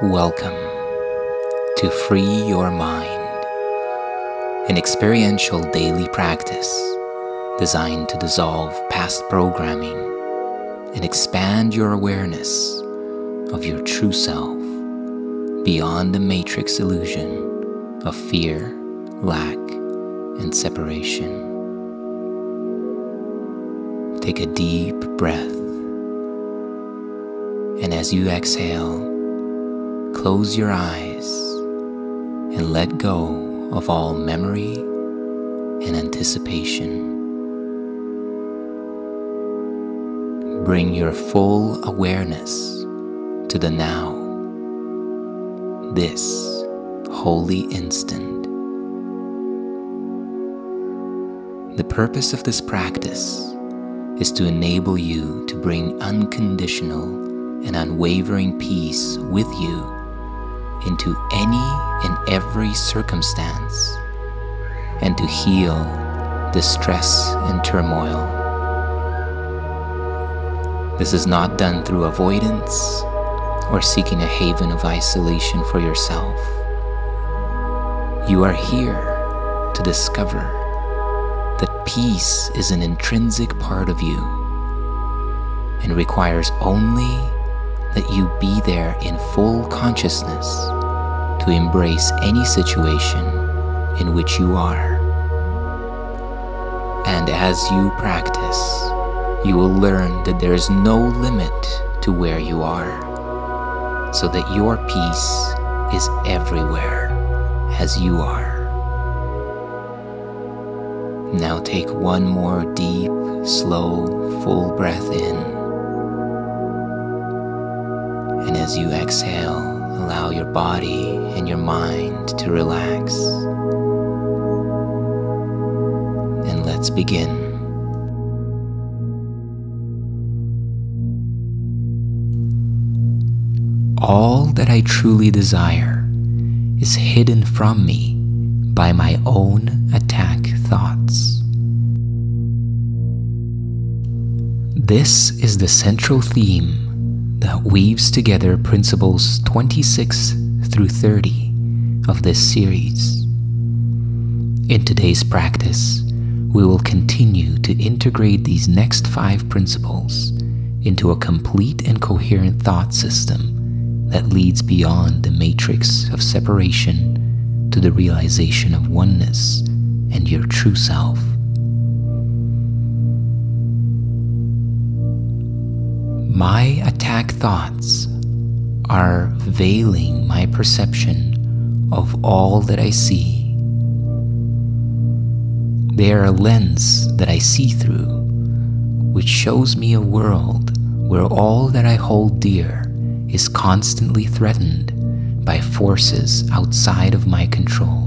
Welcome to Free Your Mind, an experiential daily practice designed to dissolve past programming and expand your awareness of your true self beyond the matrix illusion of fear, lack, and separation. Take a deep breath, and as you exhale, close your eyes and let go of all memory and anticipation. Bring your full awareness to the now, this holy instant. The purpose of this practice is to enable you to bring unconditional and unwavering peace with you into any and every circumstance, and to heal distress and turmoil. This is not done through avoidance or seeking a haven of isolation for yourself. You are here to discover that peace is an intrinsic part of you and requires only that you be there in full consciousness to embrace any situation in which you are. And as you practice, you will learn that there is no limit to where you are, so that your peace is everywhere as you are. Now take one more deep, slow, full breath in. And as you exhale, allow your body and your mind to relax. And let's begin. All that I truly desire is hidden from me by my own attack thoughts. This is the central theme that weaves together principles 26 through 30 of this series. In today's practice, we will continue to integrate these next 5 principles into a complete and coherent thought system that leads beyond the matrix of separation to the realization of oneness and your true self. My attack thoughts are veiling my perception of all that I see. They are a lens that I see through, which shows me a world where all that I hold dear is constantly threatened by forces outside of my control.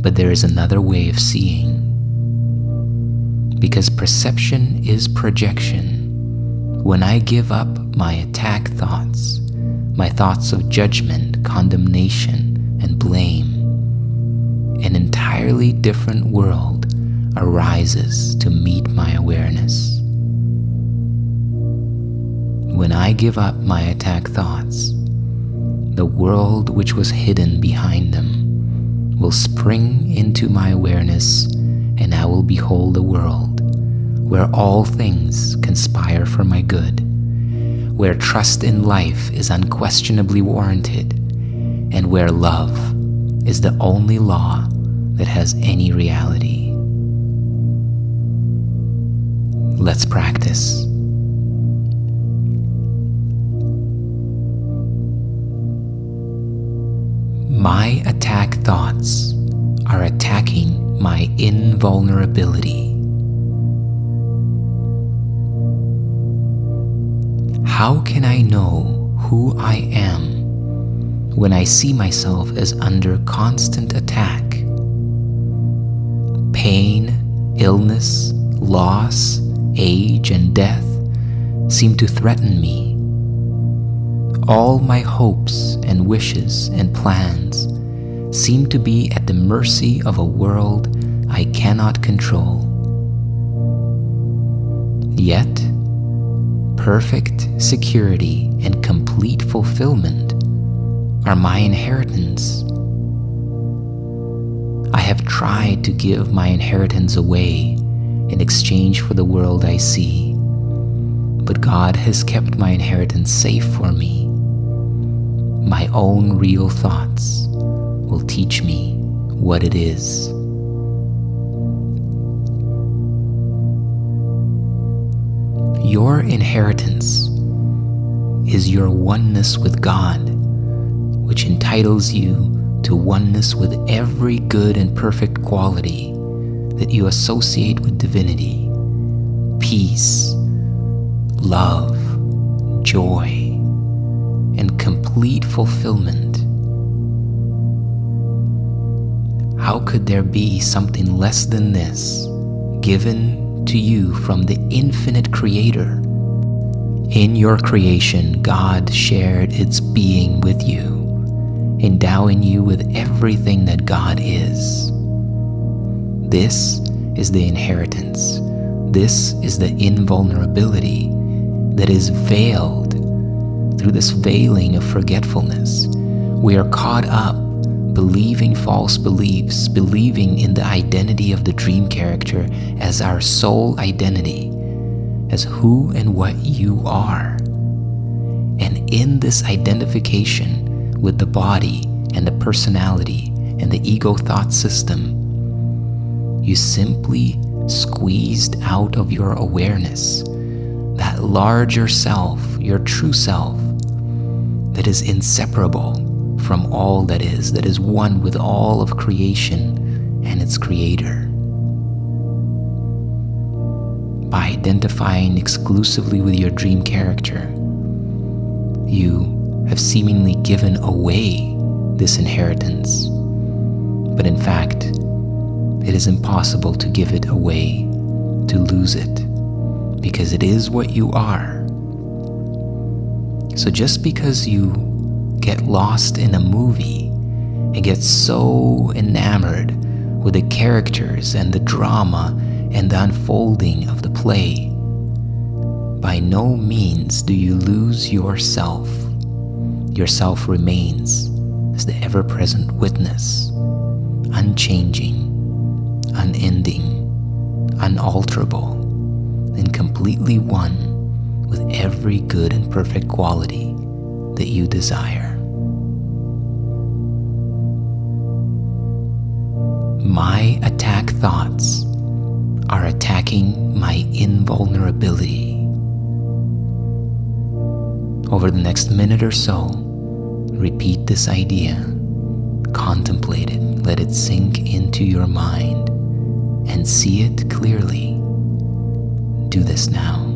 But there is another way of seeing. Because perception is projection, when I give up my attack thoughts, my thoughts of judgment, condemnation, and blame, an entirely different world arises to meet my awareness. When I give up my attack thoughts, the world which was hidden behind them will spring into my awareness, and I will behold a world where all things conspire for my good, where trust in life is unquestionably warranted, and where love is the only law that has any reality. Let's practice. My attack thoughts are attacking my invulnerability. How can I know who I am when I see myself as under constant attack? Pain, illness, loss, age, and death seem to threaten me. All my hopes and wishes and plans seem to be at the mercy of a world I cannot control. Yet, perfect security and complete fulfillment are my inheritance. I have tried to give my inheritance away in exchange for the world I see, but God has kept my inheritance safe for me. My own real thoughts will teach me what it is. Your inheritance is your oneness with God, which entitles you to oneness with every good and perfect quality that you associate with divinity: peace, love, joy, and complete fulfillment. How could there be something less than this given to you from the infinite Creator? In your creation, God shared its being with you, endowing you with everything that God is. This is the inheritance. This is the invulnerability that is veiled through this veiling of forgetfulness. We are caught up believing false beliefs, believing in the identity of the dream character as our sole identity, as who and what you are. And in this identification with the body and the personality and the ego thought system, you simply squeezed out of your awareness that larger self, your true self, that is inseparable from all that is one with all of creation and its Creator. By identifying exclusively with your dream character, you have seemingly given away this inheritance, but in fact, it is impossible to give it away, to lose it, because it is what you are. So just because you get lost in a movie and get so enamored with the characters and the drama and the unfolding of the play, by no means do you lose yourself. Yourself remains as the ever-present witness, unchanging, unending, unalterable, and completely one with every good and perfect quality that you desire. My attack thoughts are attacking my invulnerability. Over the next minute or so, repeat this idea, contemplate it, let it sink into your mind, and see it clearly. Do this now.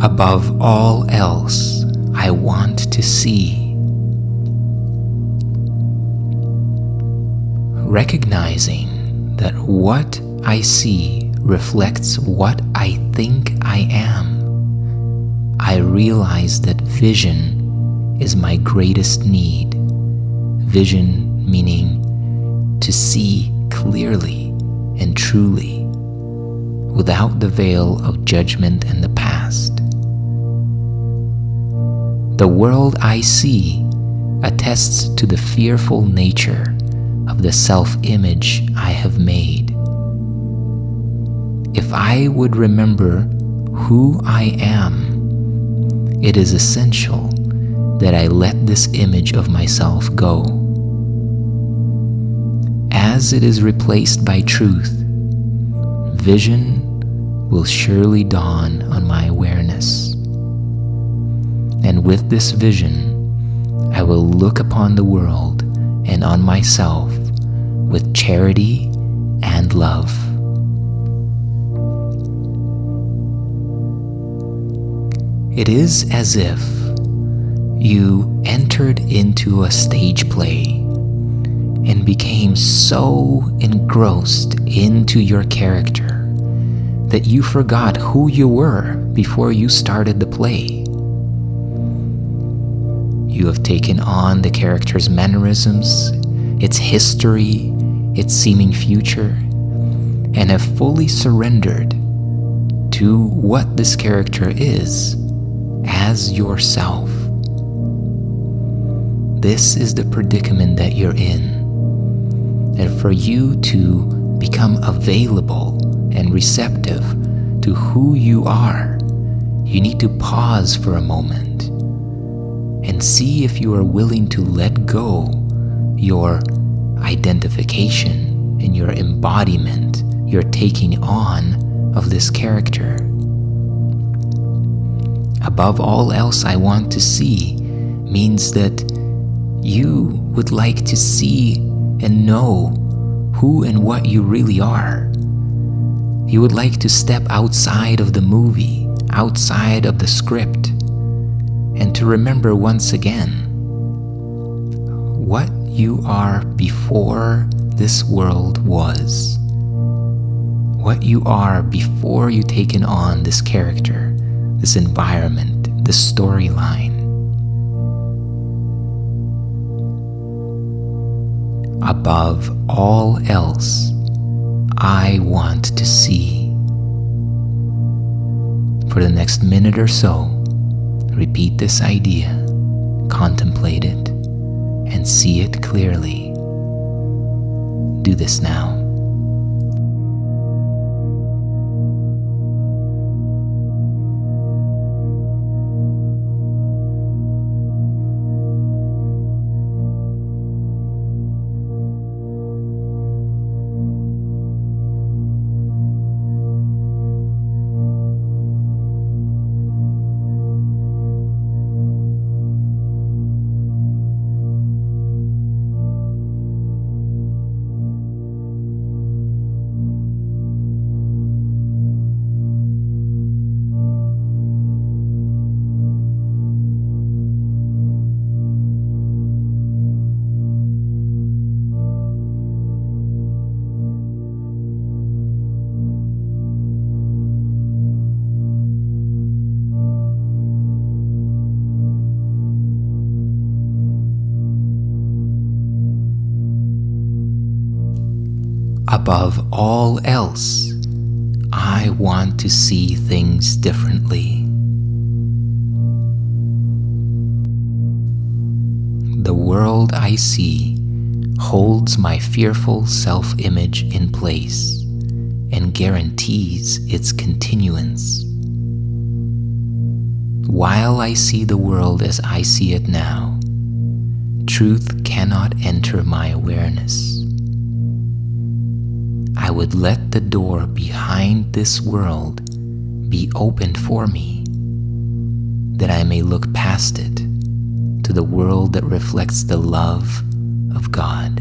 Above all else, I want to see. Recognizing that what I see reflects what I think I am, I realize that vision is my greatest need. Vision meaning to see clearly and truly, without the veil of judgment and the past. The world I see attests to the fearful nature of the self-image I have made. If I would remember who I am, it is essential that I let this image of myself go. As it is replaced by truth, vision will surely dawn on my awareness. And with this vision, I will look upon the world and on myself with charity and love. It is as if you entered into a stage play and became so engrossed into your character that you forgot who you were before you started the play. You have taken on the character's mannerisms, its history, its seeming future, and have fully surrendered to what this character is as yourself. This is the predicament that you're in. And for you to become available and receptive to who you are, you need to pause for a moment and see if you are willing to let go your identification and your embodiment, your taking on of this character. Above all else, I want to see means that you would like to see and know who and what you really are. You would like to step outside of the movie, outside of the script, and to remember once again what you are before this world was. What you are before you taken on this character, this environment, this storyline. Above all else, I want to see. For the next minute or so, repeat this idea, contemplate it, and see it clearly. Do this now. Above all else, I want to see things differently. The world I see holds my fearful self-image in place and guarantees its continuance. While I see the world as I see it now, truth cannot enter my awareness. I would let the door behind this world be opened for me, that I may look past it to the world that reflects the love of God.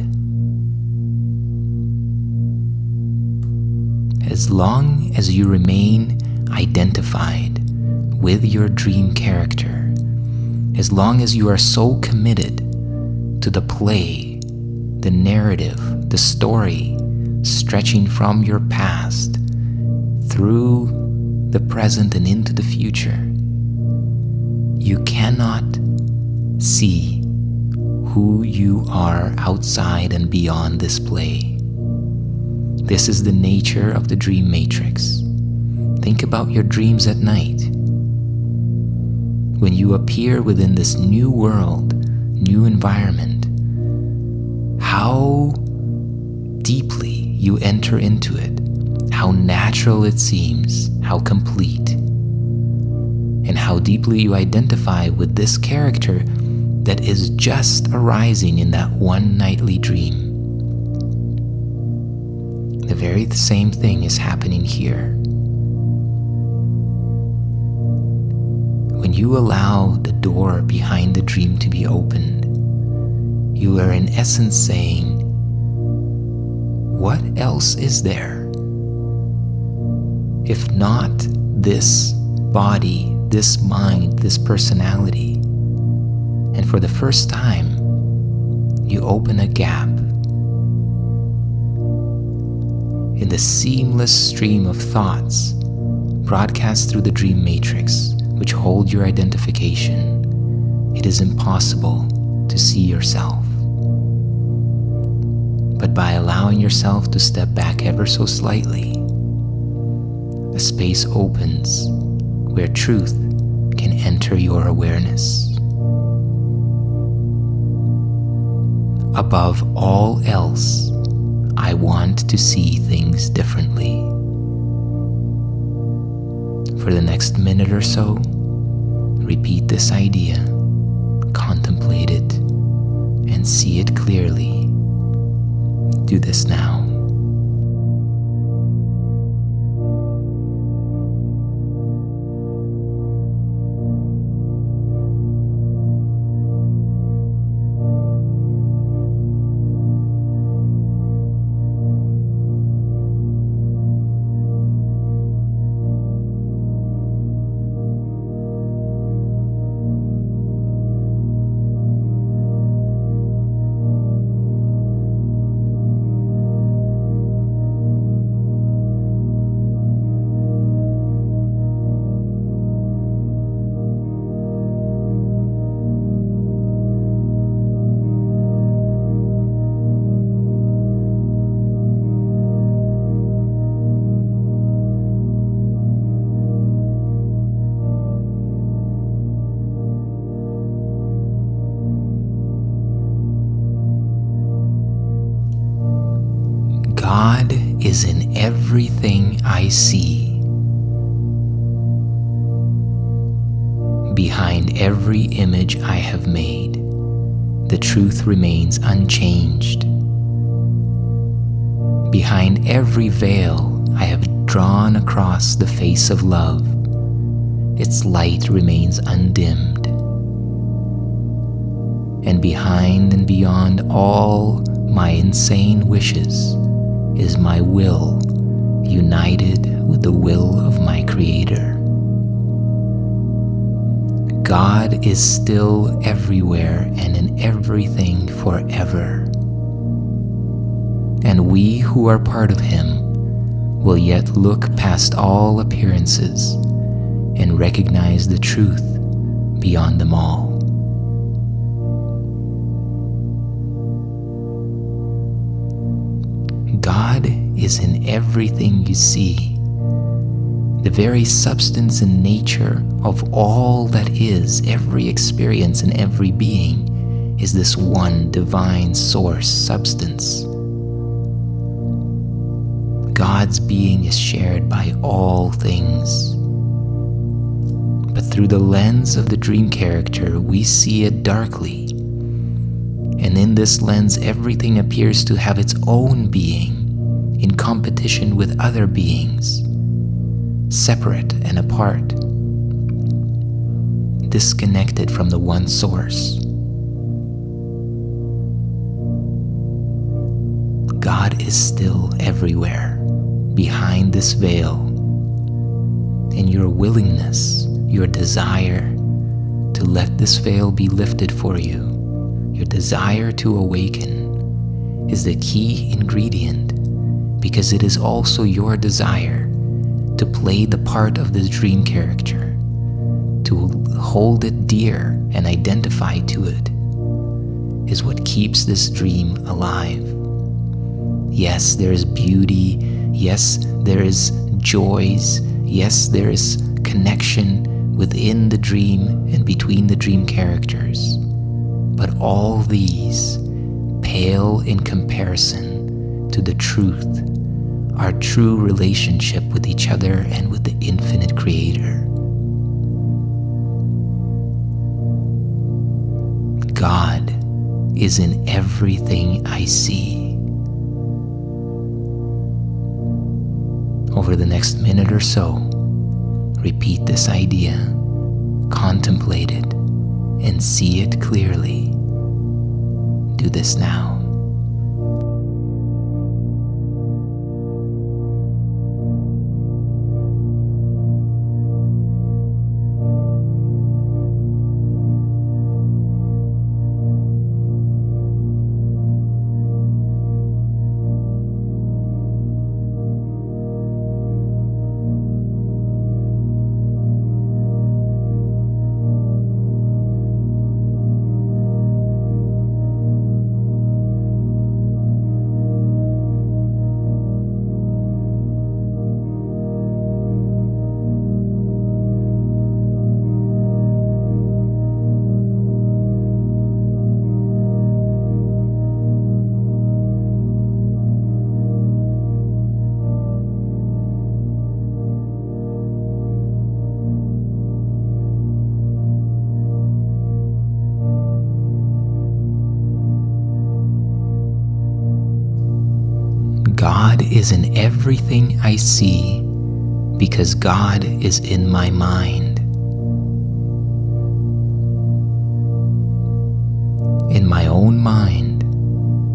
As long as you remain identified with your dream character, as long as you are so committed to the play, the narrative, the story, stretching from your past through the present and into the future, you cannot see who you are outside and beyond this play. This is the nature of the dream matrix. Think about your dreams at night. When you appear within this new world, new environment, how deeply you enter into it, how natural it seems, how complete. and how deeply you identify with this character that is just arising in that one nightly dream. The very same thing is happening here. When you allow the door behind the dream to be opened, you are in essence saying, what else is there? If not this body, this mind, this personality. And for the first time, you open a gap in the seamless stream of thoughts broadcast through the dream matrix, which hold your identification. It is impossible to see yourself. But by allowing yourself to step back ever so slightly, a space opens where truth can enter your awareness. Above all else, I want to see things differently. For the next minute or so, repeat this idea, contemplate it, and see it clearly. Do this now. God is in everything I see. Behind every image I have made, the truth remains unchanged. Behind every veil I have drawn across the face of love, its light remains undimmed. And behind and beyond all my insane wishes is my will, united with the will of my Creator. God is still everywhere and in everything forever. And we who are part of Him will yet look past all appearances and recognize the truth beyond them all. God is in everything you see. The very substance and nature of all that is, every experience and every being, is this one divine source substance. God's being is shared by all things. But through the lens of the dream character, we see it darkly. And in this lens, everything appears to have its own being, in competition with other beings, separate and apart, disconnected from the one source. God is still everywhere, behind this veil, and your willingness, your desire to let this veil be lifted for you, your desire to awaken, is the key ingredient, because it is also your desire to play the part of this dream character, to hold it dear and identify to it, is what keeps this dream alive. Yes, there is beauty. Yes, there is joys. Yes, there is connection within the dream and between the dream characters. But all these pale in comparison to the truth, our true relationship with each other and with the infinite Creator. is in everything I see. Over the next minute or so, repeat this idea, contemplate it, and see it clearly. Do this now. God is in everything I see because God is in my mind. In my own mind,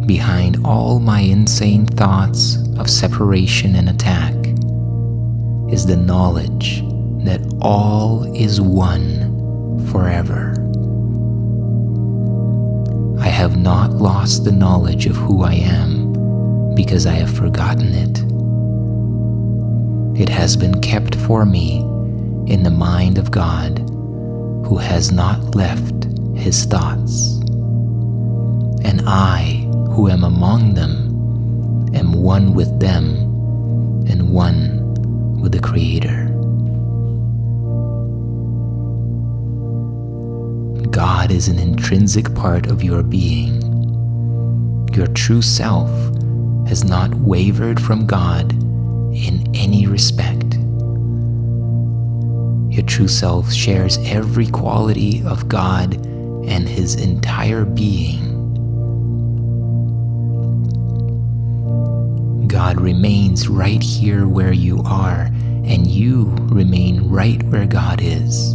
behind all my insane thoughts of separation and attack, is the knowledge that all is one forever. I have not lost the knowledge of who I am because I have forgotten it. It has been kept for me in the mind of God, who has not left his thoughts. And I, who am among them, am one with them and one with the Creator. God is an intrinsic part of your being. Your true self has not wavered from God in any respect. Your true self shares every quality of God and his entire being. God remains right here where you are, and you remain right where God is.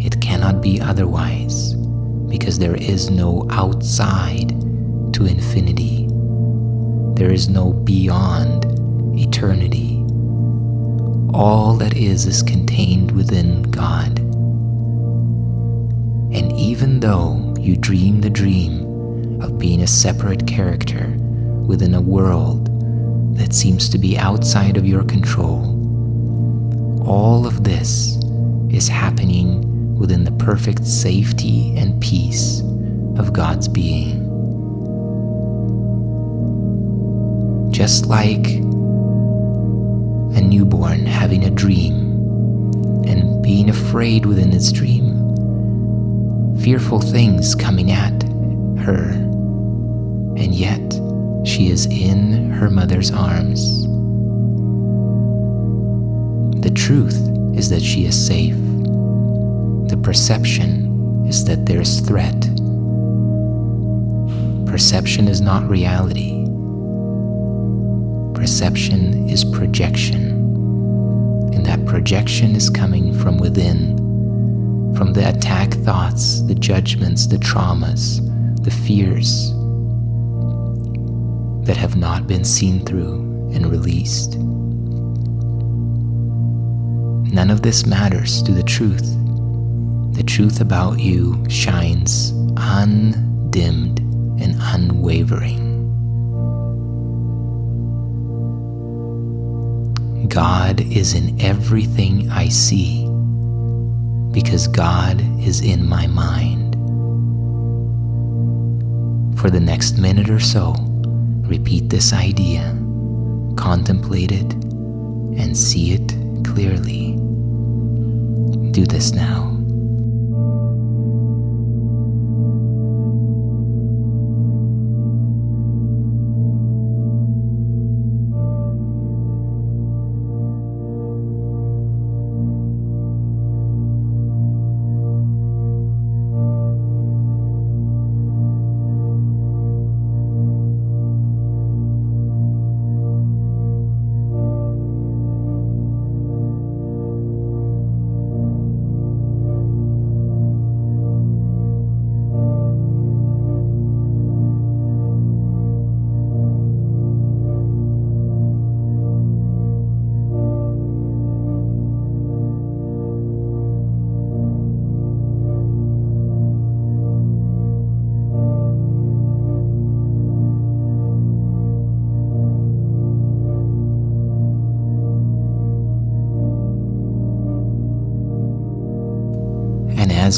It cannot be otherwise, because there is no outside to infinity. There is no beyond eternity. All that is contained within God. And even though you dream the dream of being a separate character within a world that seems to be outside of your control, all of this is happening within the perfect safety and peace of God's being. Just like a newborn having a dream and being afraid within its dream, fearful things coming at her, and yet she is in her mother's arms. The truth is that she is safe. The perception is that there is threat. Perception is not reality. Perception is projection, and that projection is coming from within, from the attack thoughts, the judgments, the traumas, the fears that have not been seen through and released. None of this matters to the truth. The truth about you shines undimmed and unwavering. God is in everything I see because God is in my mind. For the next minute or so, repeat this idea, contemplate it, and see it clearly. Do this now.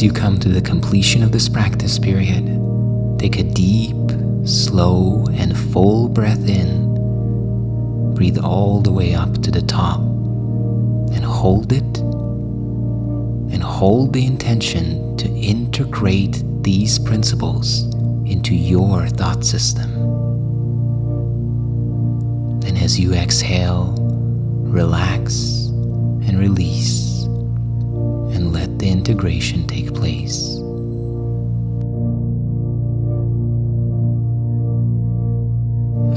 As you come to the completion of this practice period, take a deep, slow, and full breath in. Breathe all the way up to the top and hold it, and hold the intention to integrate these principles into your thought system. And as you exhale, relax and release, and let the integration take place.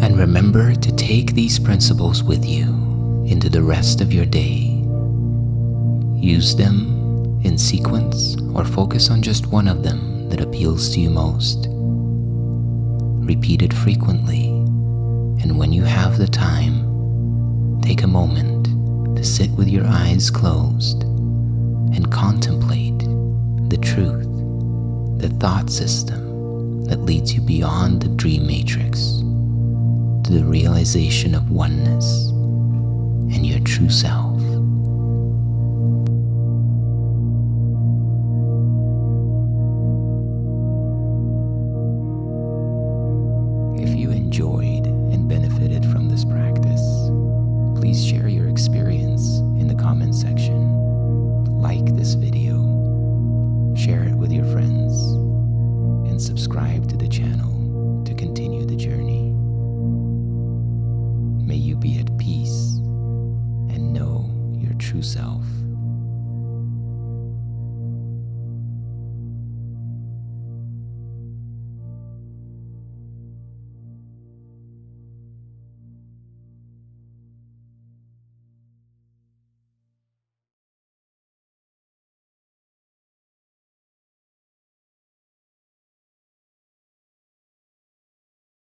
And remember to take these principles with you into the rest of your day. Use them in sequence or focus on just one of them that appeals to you most. Repeat it frequently, and when you have the time, take a moment to sit with your eyes closed and contemplate the truth, the thought system that leads you beyond the dream matrix to the realization of oneness and your true self. If you enjoyed and benefited from this practice, please share your experience in the comment section. Like this video, share it with your friends, and subscribe to the channel to continue the journey. May you be at peace and know your true self.